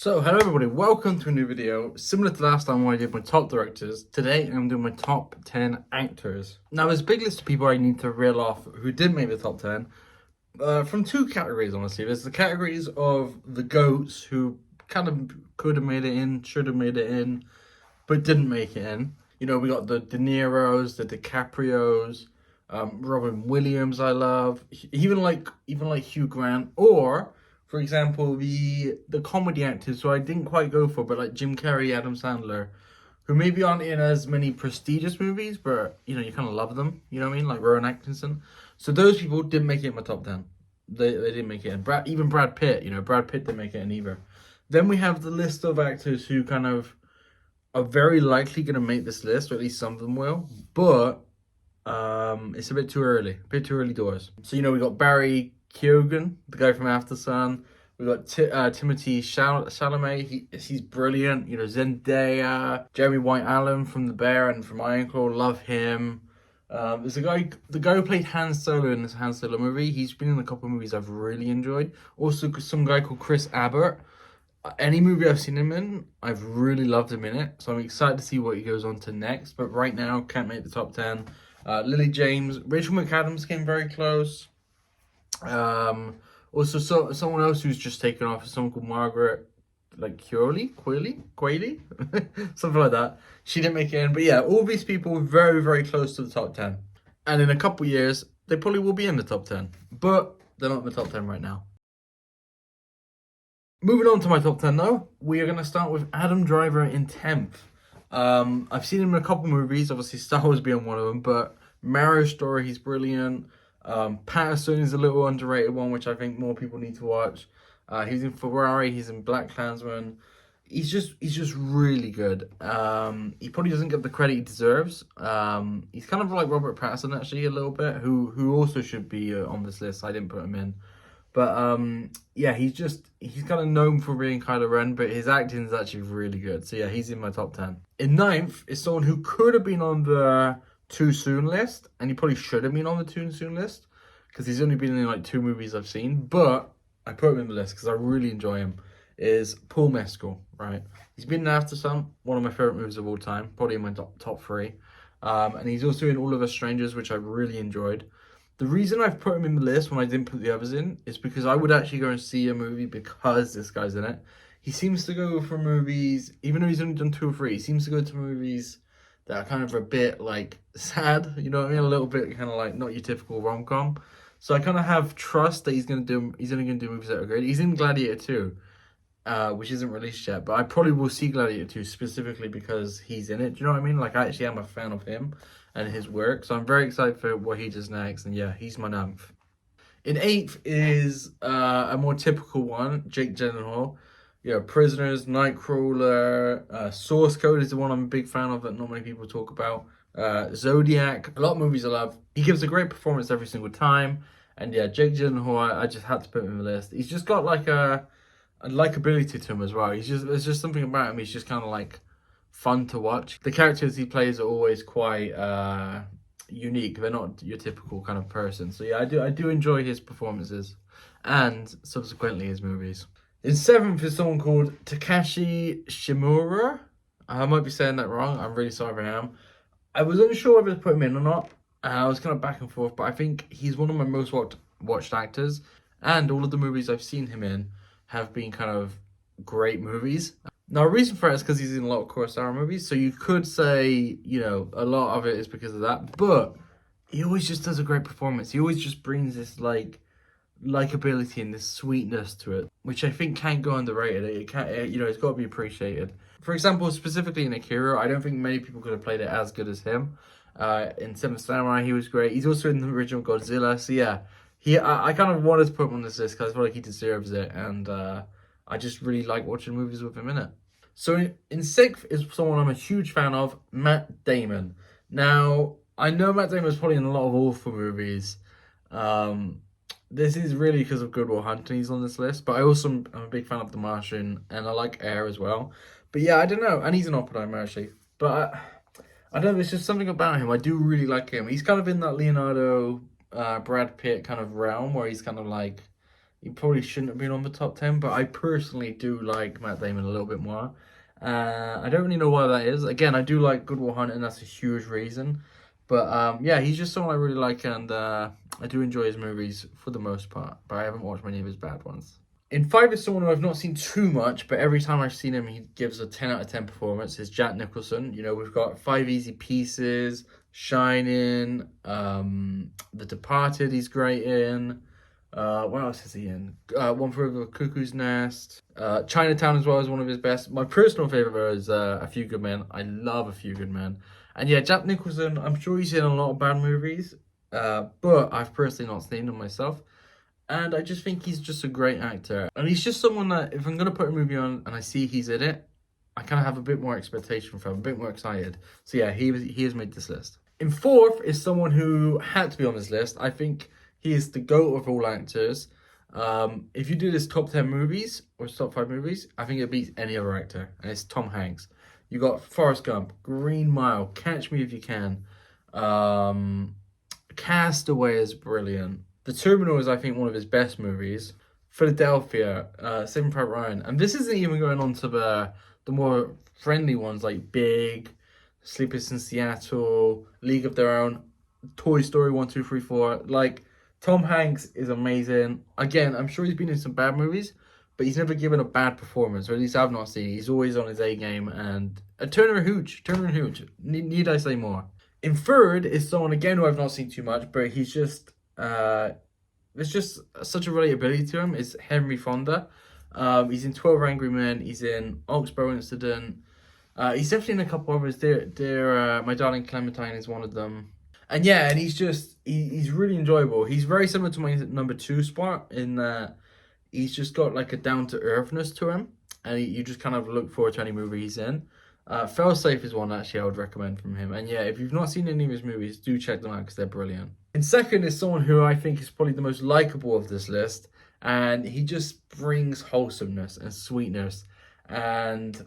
So, hello everybody, welcome to a new video. Similar to last time when I did my top directors, today I'm doing my top 10 actors. Now there's a big list of people I need to reel off who did make the top 10 from two categories, honestly. There's the categories of the GOATs who kind of could have made it in, should have made it in, but didn't make it in. You know, we got the De Niro's, the DiCaprios, Robin Williams I love, even like Hugh Grant, or for example, the comedy actors who I didn't quite go for, but like Jim Carrey, Adam Sandler, who maybe aren't in as many prestigious movies, but you know, you kind of love them. You know what I mean? Like Rowan Atkinson. So those people didn't make it in my top 10. They didn't make it in. Even Brad Pitt, you know, Brad Pitt didn't make it in either. Then we have the list of actors who kind of are very likely going to make this list, or at least some of them will, but it's a bit too early doors. So, you know, we got Barry Keoghan, the guy from After Sun. We got Timothy Chalamet. He's brilliant. You know, Zendaya, Jeremy White Allen from The Bear and from Iron Claw. Love him. There's the guy who played Han Solo in this Han Solo movie. He's been in a couple of movies I've really enjoyed. Also, some guy called Chris Abbott. Any movie I've seen him in, I've really loved him in it. So I'm excited to see what he goes on to next. But right now, can't make the top 10. Lily James, Rachel McAdams came very close. Also, someone else who's just taken off is someone called Margaret, like Qualley, something like that. She didn't make it in, but yeah, all these people were very, very close to the top 10. And in a couple years, they probably will be in the top 10, but they're not in the top 10 right now. Moving on to my top 10 though, we are going to start with Adam Driver in 10th. I've seen him in a couple movies, obviously Star Wars being one of them, but Marriage Story, he's brilliant. Patterson is a little underrated one, which I think more people need to watch. He's in Ferrari, he's in BlacKkKlansman. He's just really good. He probably doesn't get the credit he deserves. He's kind of like Robert Pattinson actually a little bit, who also should be on this list. I didn't put him in. But yeah, he's kind of known for being Kylo Ren, but his acting is actually really good. So yeah, he's in my top 10. In 9th is someone who could have been on the Too Soon list, and he probably should have been on the Too Soon list because he's only been in like 2 movies I've seen, but I put him in the list because I really enjoy him. Is Paul Mescal, right? He's been in After Sun, one of my favorite movies of all time, probably in my top 3. And he's also in All of Us Strangers, which I really enjoyed. The reason I've put him in the list when I didn't put the others in is because I would actually go and see a movie because this guy's in it. He seems to go for movies, even though he's only done 2 or 3, he seems to go to movies that are kind of a bit like sad, you know what I mean? A little bit kind of like not your typical rom-com. So I kind of have trust that he's only going to do movies that are great. He's in Gladiator 2, which isn't released yet, but I probably will see Gladiator 2 specifically because he's in it. Do you know what I mean? Like I actually am a fan of him and his work, so I'm very excited for what he does next. And yeah, he's my 9th. In 8th is a more typical one, Jake Gyllenhaal. You know, Prisoners, Nightcrawler, Source Code is the one I'm a big fan of that not many people talk about. Zodiac, a lot of movies I love. He gives a great performance every single time. And yeah, Jake Gyllenhaal, I just had to put him in the list. He's just got like a likability to him as well. There's just something about him. He's just kind of like fun to watch. The characters he plays are always quite unique. They're not your typical kind of person. So yeah, I do enjoy his performances and subsequently his movies. In 7th is someone called Tekashi Shimura. I might be saying that wrong. I'm really sorry if I am. I was unsure whether to put him in or not. I was kind of back and forth, but I think he's one of my most watched actors. And all of the movies I've seen him in have been kind of great movies. Now, a reason for it is because he's in a lot of Kurosawa movies. So you could say, you know, a lot of it is because of that. But he always just does a great performance. He always just brings this like likability and this sweetness to it, which I think can't go underrated. It can't, you know, it's got to be appreciated. For example, specifically in Akira, I don't think many people could have played it as good as him. In Seventh Samurai, he was great. He's also in the original Godzilla. So yeah, I kind of wanted to put him on this list because I feel like he deserves it, and I just really like watching movies with him in it. So in 6th is someone I'm a huge fan of, Matt Damon. Now, I know Matt Damon is probably in a lot of awful movies. This is really because of Good Will Hunting he's on this list, but I also am a big fan of The Martian, and I like Air as well. But yeah, I don't know, and he's an Oppenheimer actually. But I don't know, there's just something about him. I do really like him. He's kind of in that Leonardo, Brad Pitt kind of realm where he's kind of like he probably shouldn't have been on the top 10, but I personally do like Matt Damon a little bit more. I don't really know why that is. Again, I do like Good Will Hunting, that's a huge reason. But yeah, he's just someone I really like, and I do enjoy his movies for the most part, but I haven't watched many of his bad ones. In 5 is someone who I've not seen too much, but every time I've seen him, he gives a 10 out of 10 performance. Is Jack Nicholson. You know, we've got 5 Easy Pieces, Shining, The Departed he's great in. What else is he in? One Flew Over the Cuckoo's Nest. Chinatown as well is one of his best. My personal favorite is A Few Good Men. I love A Few Good Men. And yeah, Jack Nicholson, I'm sure he's in a lot of bad movies, but I've personally not seen them myself. And I just think he's just a great actor. And he's just someone that, if I'm going to put a movie on and I see he's in it, I kind of have a bit more expectation for him, a bit more excited. So yeah, he has made this list. In 4th is someone who had to be on this list. I think he is the GOAT of all actors. If you do this top 10 movies or top 5 movies, I think it beats any other actor. And it's Tom Hanks. You got Forrest Gump, Green Mile, Catch Me If You Can. Castaway is brilliant. The Terminal is, I think, one of his best movies. Philadelphia, Saving Private Ryan. And this isn't even going on to the more friendly ones like Big, Sleepless in Seattle, League of Their Own, Toy Story 1, 2, 3, 4. Like, Tom Hanks is amazing. Again, I'm sure he's been in some bad movies, but he's never given a bad performance, or at least I've not seen. He's always on his A game, and a Turner Hooch. Need I say more? In 3rd is someone, again, who I've not seen too much, but he's just... there's just such a relatability to him. Is Henry Fonda. He's in 12 Angry Men. He's in Oxbow Incident. He's definitely in a couple others. My Darling Clementine is one of them. And yeah, and he's really enjoyable. He's very similar to my number 2 spot in that he's just got like a down-to-earthness to him. And you just kind of look forward to any movie he's in. Failsafe is one actually I would recommend from him. And yeah, if you've not seen any of his movies, do check them out because they're brilliant. In 2nd is someone who I think is probably the most likable of this list. And he just brings wholesomeness and sweetness. And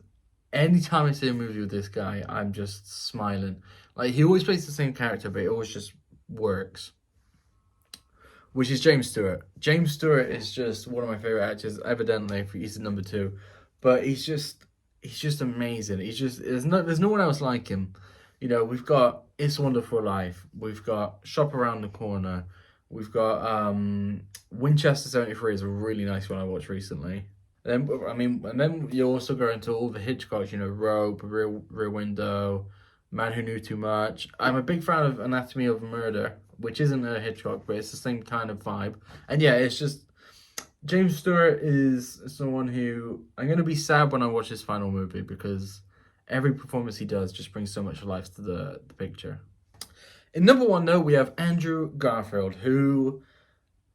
anytime I see a movie with this guy, I'm just smiling. Like, he always plays the same character, but it always just works. Which is James Stewart. James Stewart is just one of my favorite actors. Evidently, he's number 2. But he's just amazing. There's no one else like him. You know, we've got It's a Wonderful Life. We've got Shop Around the Corner. We've got Winchester 73 is a really nice one I watched recently. And then you also go into all the Hitchcocks, you know, Rope, Rear Window, Man Who Knew Too Much. I'm a big fan of Anatomy of a Murder, which isn't a Hitchcock, but it's the same kind of vibe. And yeah, it's just... James Stewart is someone who... I'm going to be sad when I watch his final movie because every performance he does just brings so much life to the picture. In number 1, though, we have Andrew Garfield, who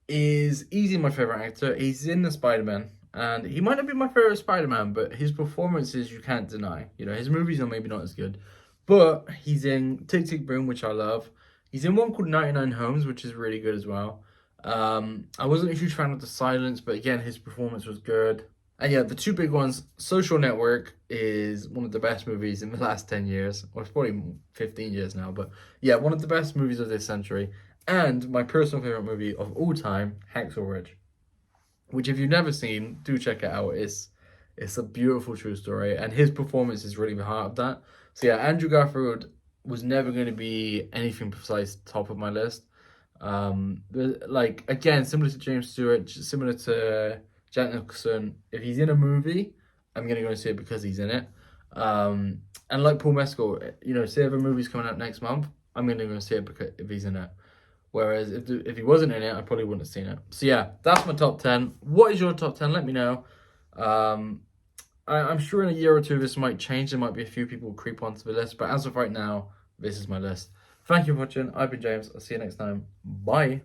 is easily my favorite actor. He's in the Spider-Man, and he might not be my favorite Spider-Man, but his performances you can't deny. You know, his movies are maybe not as good, but he's in Tick, Tick, Boom, which I love. He's in one called 99 Homes, which is really good as well. I wasn't a huge fan of The Silence, but again, his performance was good. And yeah, the 2 big ones, Social Network is one of the best movies in the last 10 years. Or it's probably 15 years now, but yeah, one of the best movies of this century. And my personal favorite movie of all time, Hacksaw Ridge. Which if you've never seen, do check it out. It's a beautiful true story, and his performance is really the heart of that. So yeah, Andrew Garfield was never going to be anything besides top of my list. Like, again, similar to James Stewart, similar to Jack Nicholson, if he's in a movie, I'm going to go and see it because he's in it. And like Paul Mescal, you know, say if a movie's coming out next month, I'm going to go and see it because if he's in it. Whereas if he wasn't in it, I probably wouldn't have seen it. So yeah, that's my top 10. What is your top 10? Let me know. I'm sure in a year or two this might change. There might be a few people creep onto the list. But as of right now, this is my list. Thank you for watching. I've been James. I'll see you next time. Bye.